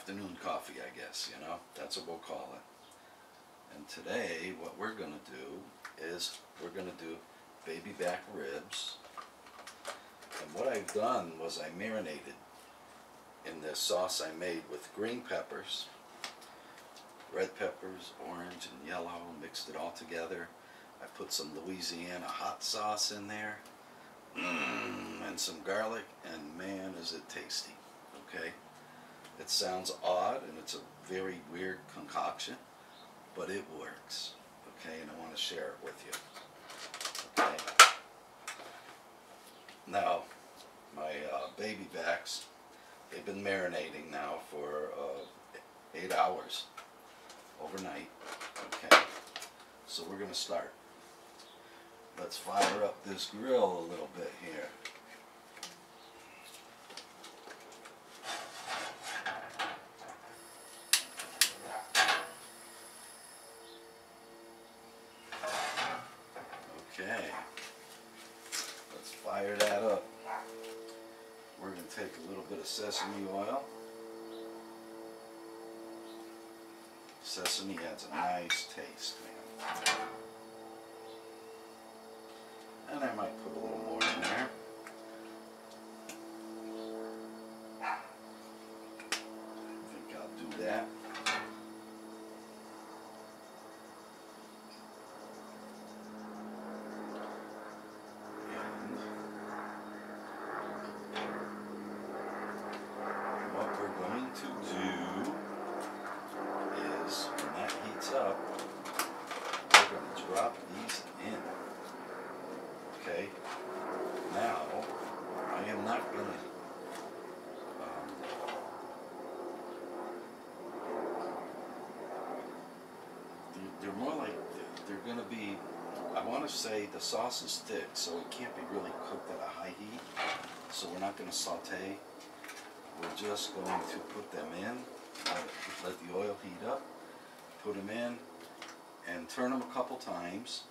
afternoon coffee, I guess, you know, that's what we'll call it. And today, what we're going to do is we're going to do baby back ribs. And what I've done was I marinated in this sauce I made with green peppers, red peppers, orange and yellow, mixed it all together. I put some Louisiana hot sauce in there, and some garlic, and man, is it tasty, okay? It sounds odd, and it's a very weird concoction, but it works, okay? And I want to share it with you, okay? Now, my baby backs, they've been marinating now for 8 hours overnight, okay? So we're going to start. Let's fire up this grill a little bit here. Okay, let's fire that up. We're going to take a little bit of sesame oil. Sesame adds a nice taste, man. And I might put a little more in there. I think I'll do that. And what we're going to do is, when that heats up, we're going to drop these in. Okay, now I am not going to they're more like, they're going to be, I want to say the sauce is thick, so it can't be really cooked at a high heat, so we're not going to saute. We're just going to put them in, let the oil heat up, put them in, and turn them a couple times.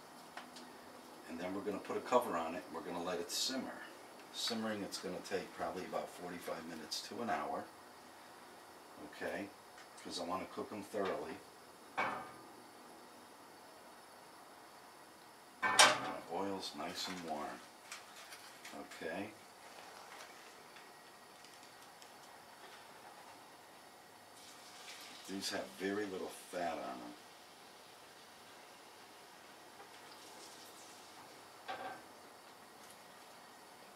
And then we're going to put a cover on it. We're going to let it simmer. Simmering, it's going to take probably about 45 minutes to an hour. Okay? Because I want to cook them thoroughly. My oil's nice and warm. Okay? These have very little fat on them.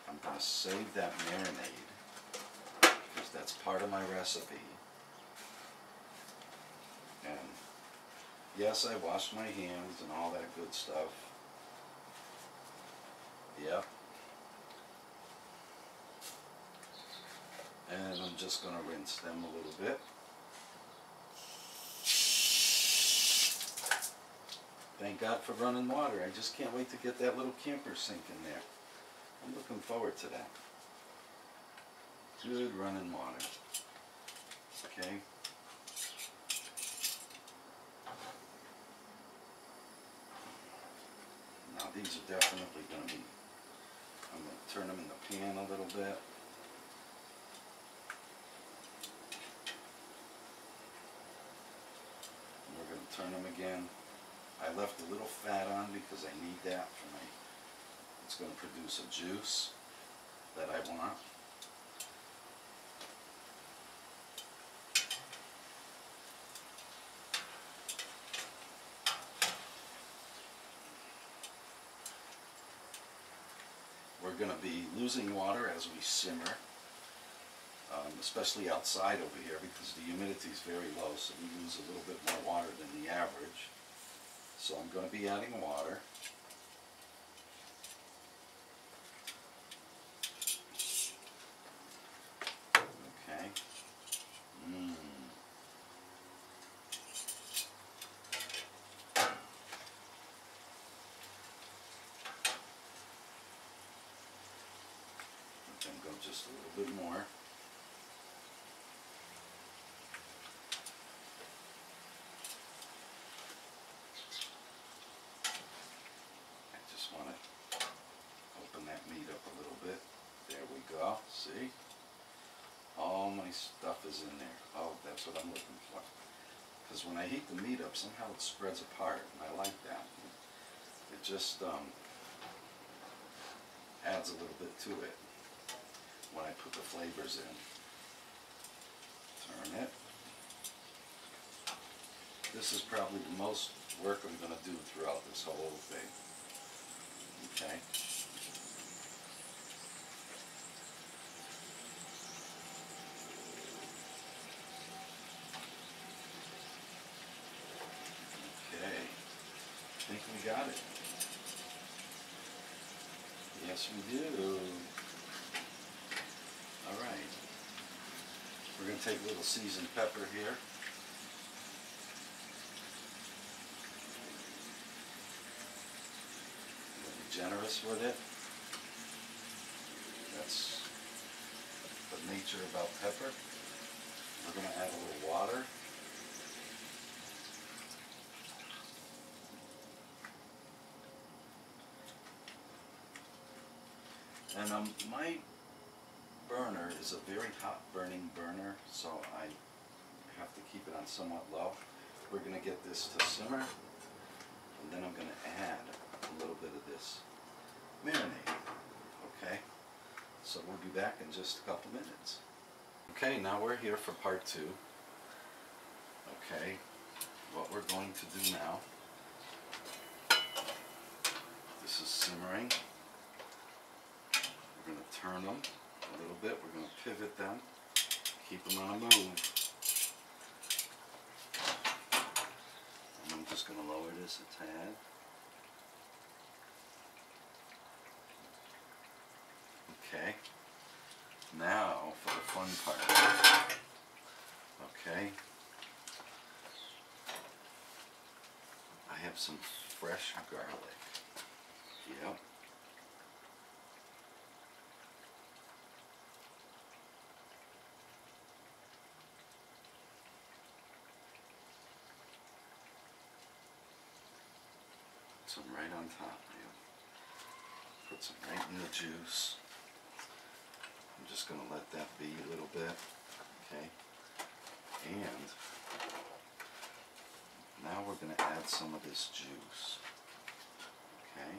I'm going to save that marinade because that's part of my recipe. And yes, I washed my hands and all that good stuff. Yep. And I'm just going to rinse them a little bit. Thank God for running water. I just can't wait to get that little camper sink in there. I'm looking forward to that. Good running water. Okay. Now these are definitely going to be, I'm going to turn them in the pan a little bit. And we're going to turn them again. I left a little fat on because I need that for my, it's going to produce a juice that I want. We're going to be losing water as we simmer, especially outside over here because the humidity is very low, so we lose a little bit more water than the average. So I'm going to be adding water. Okay. Then go just a little bit more. what I'm looking for. Because when I heat the meat up, somehow it spreads apart, and I like that. It just adds a little bit to it when I put the flavors in. Turn it. This is probably the most work I'm going to do throughout this whole thing. Okay. Okay. I think we got it. Yes, we do. All right. We're going to take a little seasoned pepper here. Generous with it. That's the nature about pepper. We're going to add a little water. And my burner is a very hot burning burner, so I have to keep it on somewhat low. We're going to get this to simmer, and then I'm going to add a little bit of this marinade. Okay, so we'll be back in just a couple minutes. Okay, now we're here for part two. Okay, what we're going to do now, this is simmering. We're going to turn them a little bit. We're going to pivot them, keep them on a move. And I'm just going to lower this a tad. Okay, now for the fun part. Okay, I have some fresh garlic. Yep. Some right on top. Put some right in the juice. I'm just going to let that be a little bit, okay? And now we're going to add some of this juice, okay?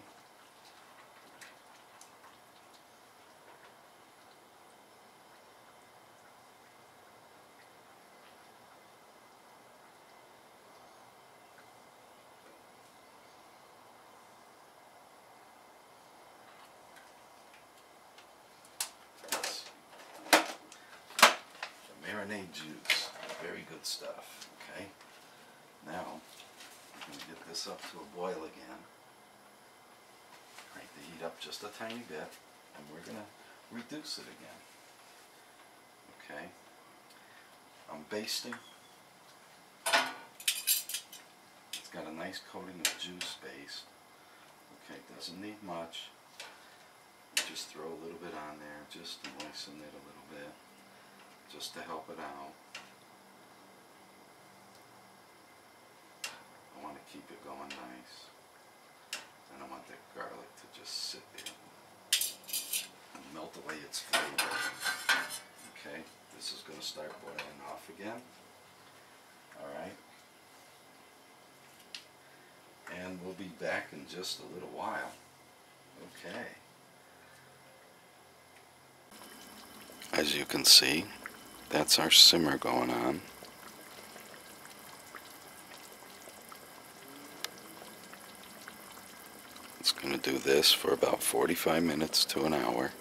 Marinade juice, very good stuff, okay? Now, we're going to get this up to a boil again. Crank the heat up just a tiny bit, and we're going to reduce it again, okay? I'm basting. It's got a nice coating of juice base. Okay, doesn't need much. Just throw a little bit on there, just to moisten it a little bit. Just to help it out. I want to keep it going nice. And I want that garlic to just sit there and melt away its flavor. Okay, this is going to start boiling off again. Alright. And we'll be back in just a little while. Okay. As you can see, that's our simmer going on. It's going to do this for about 45 minutes to an hour.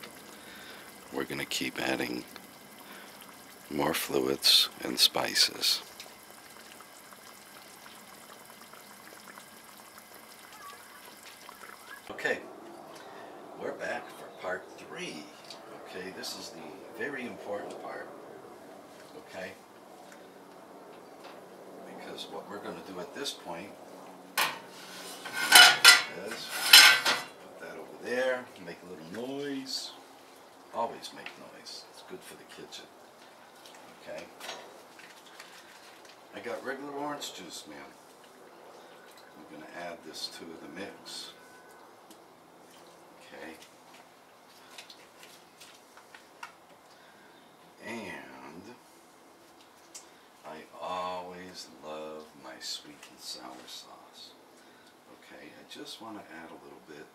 We're going to keep adding more fluids and spices. Okay, we're back for part 3. Okay, this is the very important part. Okay, because what we're going to do at this point is put that over there, make a little noise. Always make noise. It's good for the kitchen. Okay, I got regular orange juice, man. I'm going to add this to the mix. Okay, and I my sweet and sour sauce. Okay, I just want to add a little bit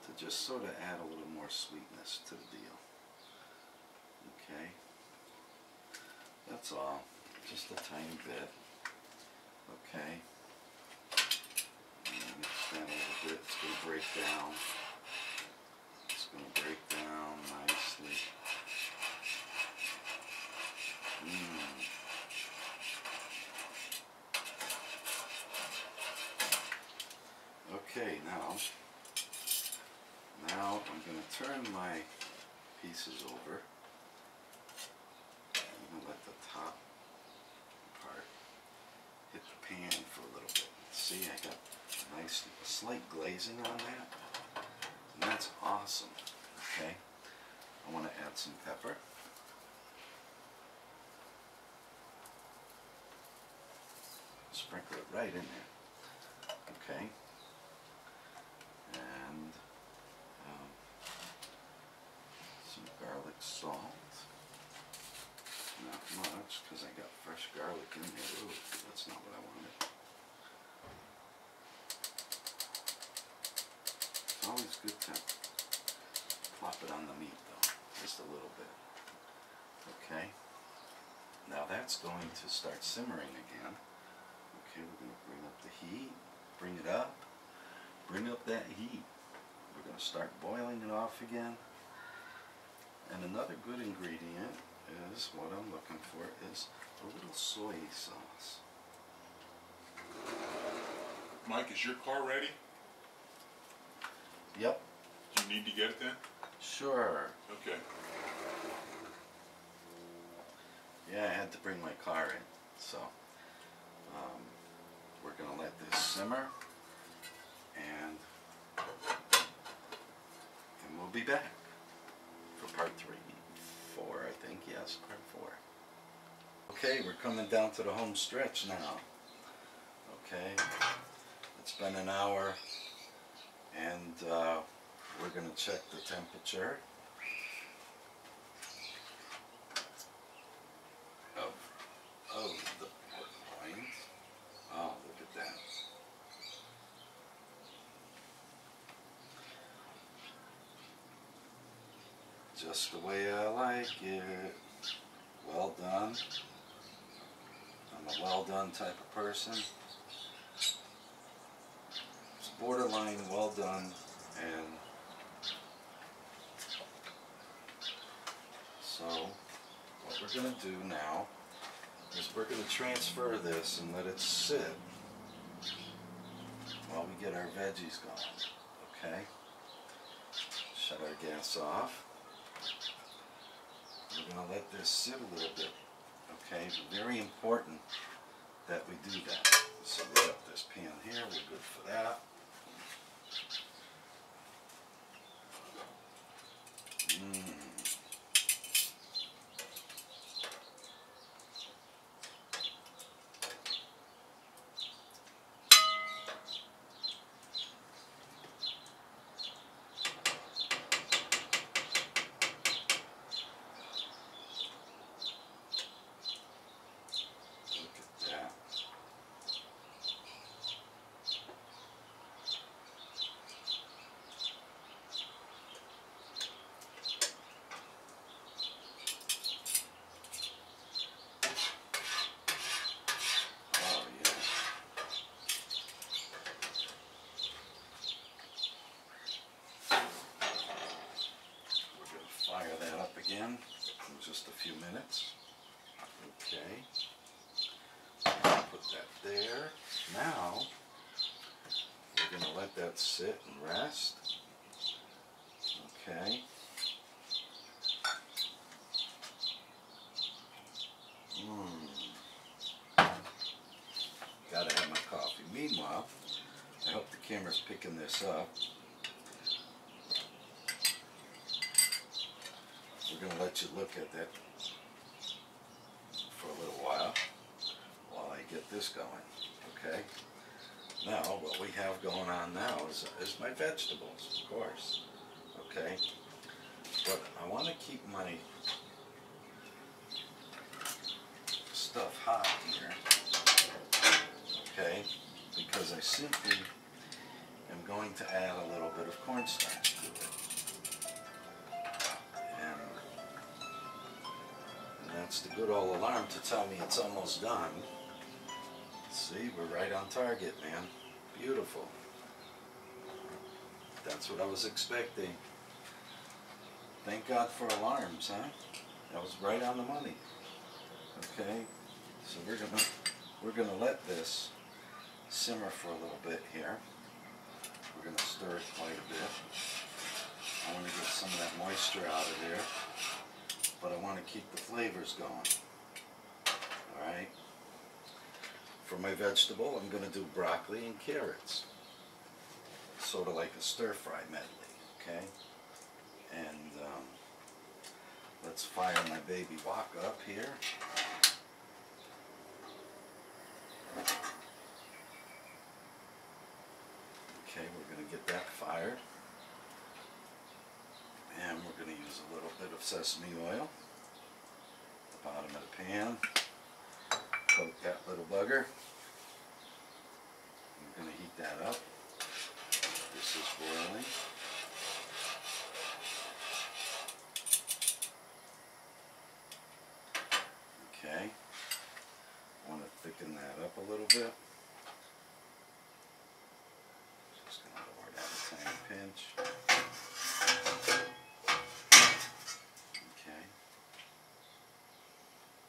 to just sort of add a little more sweetness to the deal. Okay, that's all, just a tiny bit. Okay, and mix that a little bit. It's going to break down. It's going to break down nicely. Okay, now I'm going to turn my pieces over. I'm going to let the top part hit the pan for a little bit. See, I got a nice slight glazing on that, and that's awesome. Okay, I want to add some pepper. Sprinkle it right in there. Okay, and some garlic salt. Not much, because I got fresh garlic in there. Ooh, that's not what I wanted. It's always good to plop it on the meat though, just a little bit. Okay, now that's going to start simmering again. Okay, we're going to bring up the heat, bring it up, bring up that heat. We're going to start boiling it off again. And another good ingredient is, what I'm looking for, is a little soy sauce. Mike, is your car ready? Yep. Do you need to get it then? Sure. Okay. Yeah, I had to bring my car in, so we're going to let this simmer, and we'll be back for part 4, I think. Yes, part 4. Okay, we're coming down to the home stretch now. Okay, it's been an hour, and we're going to check the temperature of the pork loins. Oh, look at that. Just the way I like it. Well done. I'm a well done type of person. It's borderline well done, and so what we're going to do now is we're going to transfer this and let it sit while we get our veggies going. Okay? Shut our gas off. We're going to let this sit a little bit. Okay? Very important that we do that. So we got this pan here. We're good for that. Again in just a few minutes. Okay, put that there. Now we're going to let that sit and rest. Okay. Gotta have my coffee. Meanwhile, I hope the camera's picking this up. We're going to let you look at that for a little while I get this going. Okay? Now, what we have going on now is my vegetables, of course. Okay? But I want to keep my stuff hot here. okay? Because I simply am going to add a little bit of cornstarch to it. And that's the good old alarm to tell me it's almost done. See, we're right on target, man. Beautiful. That's what I was expecting. Thank God for alarms, huh? That was right on the money. Okay, so we're gonna let this simmer for a little bit here. We're gonna stir it quite a bit. I want to get some of that moisture out of there, but I want to keep the flavors going. All right. For my vegetable, I'm gonna do broccoli and carrots, sort of like a stir-fry medley. Okay, and let's fire my baby wok up here. Okay, we're going to get that fired. And we're going to use a little bit of sesame oil at the bottom of the pan. Coat that little bugger. I'm going to heat that up. This is boiling. Okay, I want to thicken that up a little bit. Just going to lower that a tiny pinch. Okay,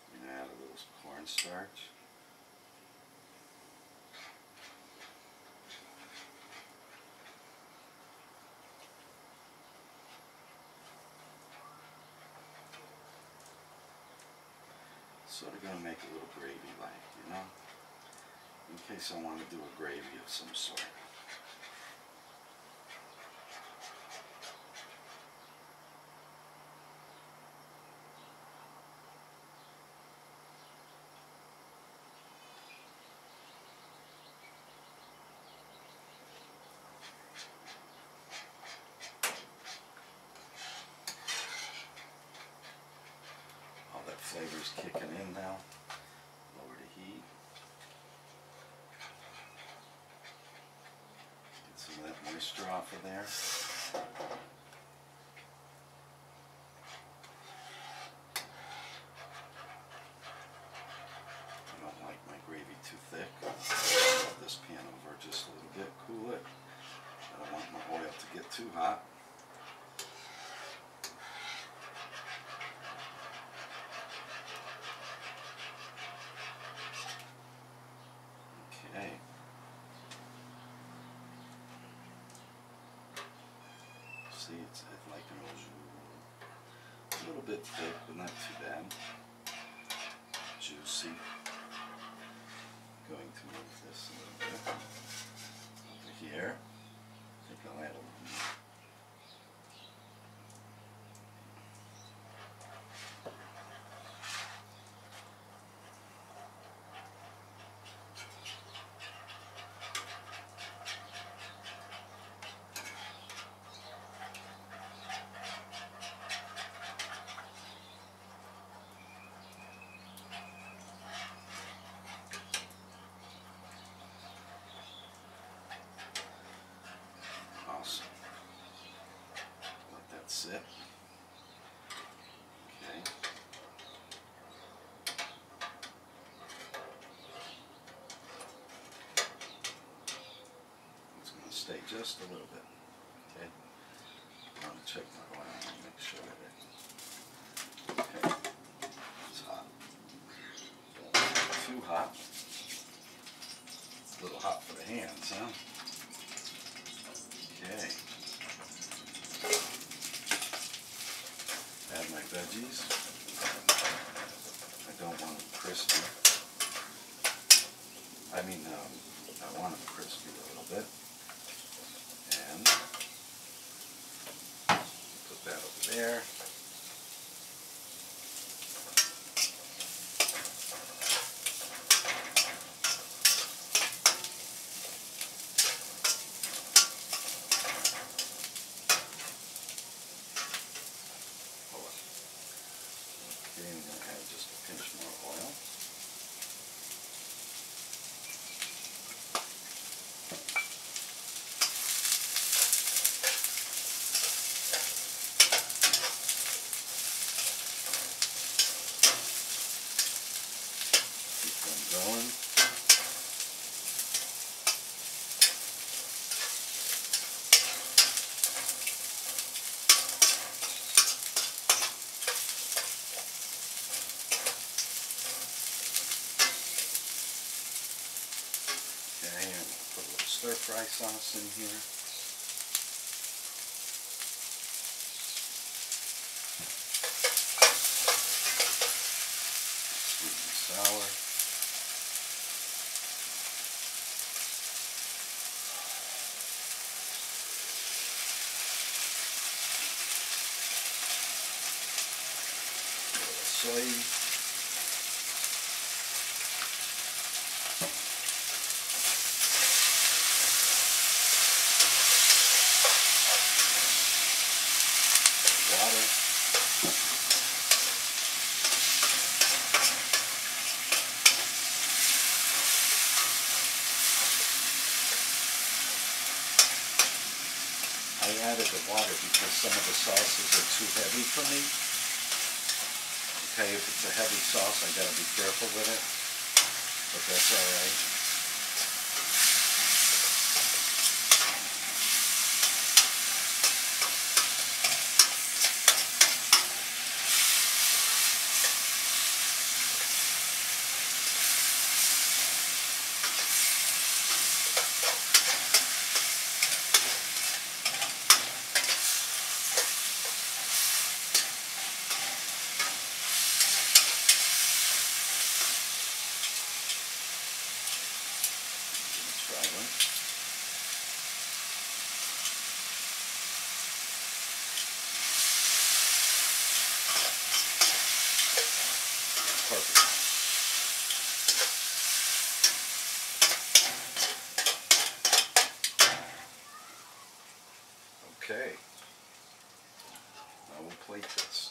I'm going to add a little cornstarch. Sort of going to make a little gravy-like, you know, in case I want to do a gravy of some sort. All that flavor's kicking in now. Lower the heat. Get some of that moisture off of there. I don't like my gravy too thick. Move this pan over just a little bit, cool it. I don't want my oil to get too hot. Okay. See, it's like an au jus. A little bit thick, but not too bad. Juicy. Going to move this a little bit over here. I think I'll add a little more. Awesome. Let that sit. Okay. It's going to stay just a little bit. Okay. I want to check my oil and make sure that it. Okay. It's hot. Don't want it too hot. A little hot for the hands, huh? Okay. Add my veggies. I don't want them crispy. I want them crispy a little bit. And put that over there. Okay, I'm going to add just a pinch more oil. them going. Okay, and put a little stir-fry sauce in here. Sweet and sour. A little soy. Water. I added the water because some of the sauces are too heavy for me. Okay, if it's a heavy sauce, I gotta be careful with it, but that's alright. Try one. Perfect. Okay. Now we'll plate this.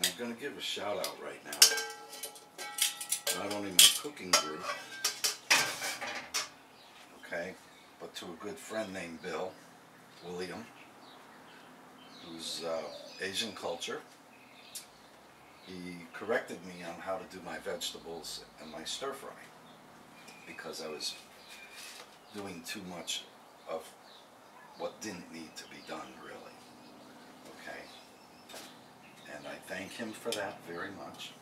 I'm going to give a shout out right now, not only my cooking group, okay, but to a good friend named William, who's Asian culture. He corrected me on how to do my vegetables and my stir fry because I was doing too much of what didn't need to be done, really, okay. And I thank him for that very much.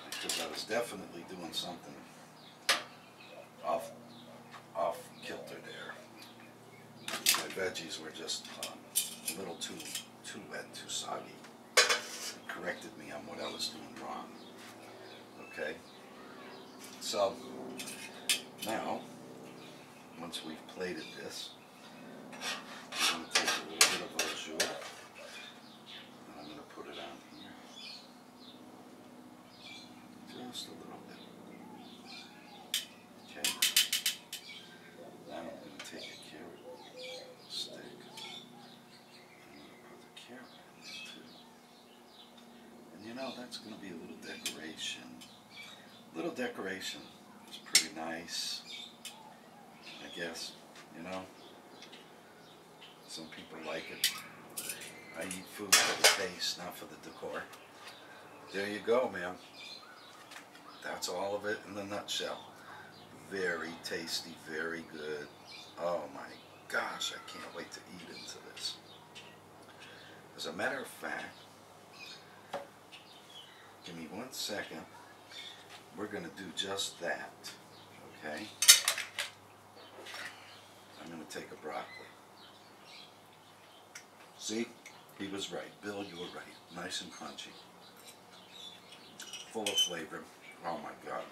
Because I was definitely doing something off kilter there. My veggies were just a little too wet, too soggy. He corrected me on what I was doing wrong. Okay? So, now, once we've plated this, I'm going to take a little bit of au jus, and I'm going to put it on here. Just a little bit. Okay. Now I'm going to take a carrot stick. I'm going to put the carrot in there too. And you know, that's going to be a little decoration. Little decoration is pretty nice, I guess, you know. Some people like it. I eat food for the taste, not for the decor. There you go, man. That's all of it in a nutshell. Very tasty, very good. Oh my gosh, I can't wait to eat into this. As a matter of fact, give me 1 second. We're going to do just that, okay? I'm going to take a broccoli. See? He was right. Bill, you were right. Nice and crunchy. Full of flavor. Oh my God.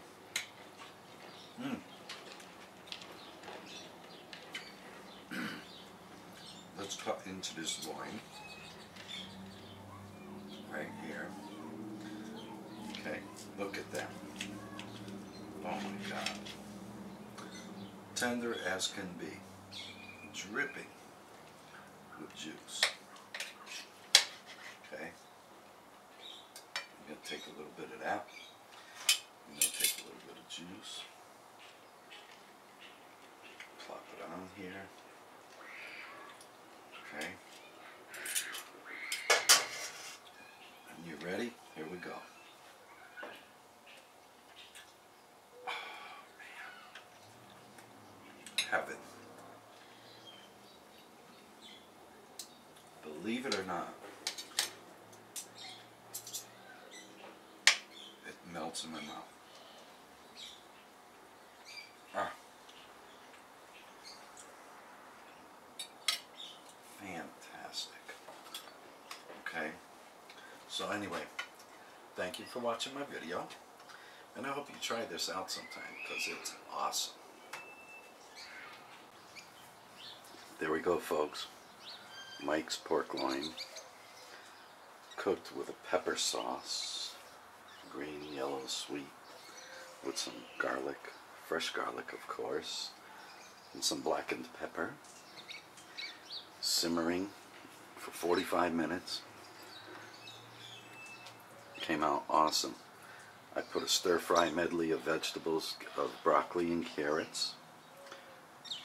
let's cut into this loin. Right here. Okay, look at that. Oh my God. Tender as can be. Dripping with juice. Okay. I'm going to take a little bit of that. I'm going to take a little bit of juice. Plop it on here. Okay. And you ready? Here we go. Heaven. Believe it or not, it melts in my mouth. Ah. Fantastic. Okay. So anyway, thank you for watching my video. And I hope you try this out sometime because it's awesome. There we go, folks. Mike's pork loin, cooked with a pepper sauce, green, yellow, sweet, with some garlic, fresh garlic of course, and some blackened pepper, simmering for 45 minutes. Came out awesome. I put a stir-fry medley of vegetables, of broccoli and carrots,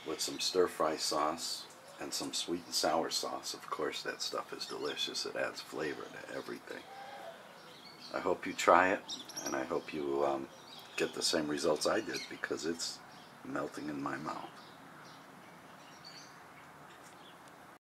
with some stir-fry sauce and some sweet and sour sauce. Of course, that stuff is delicious. It adds flavor to everything. I hope you try it, and I hope you get the same results I did, because it's melting in my mouth.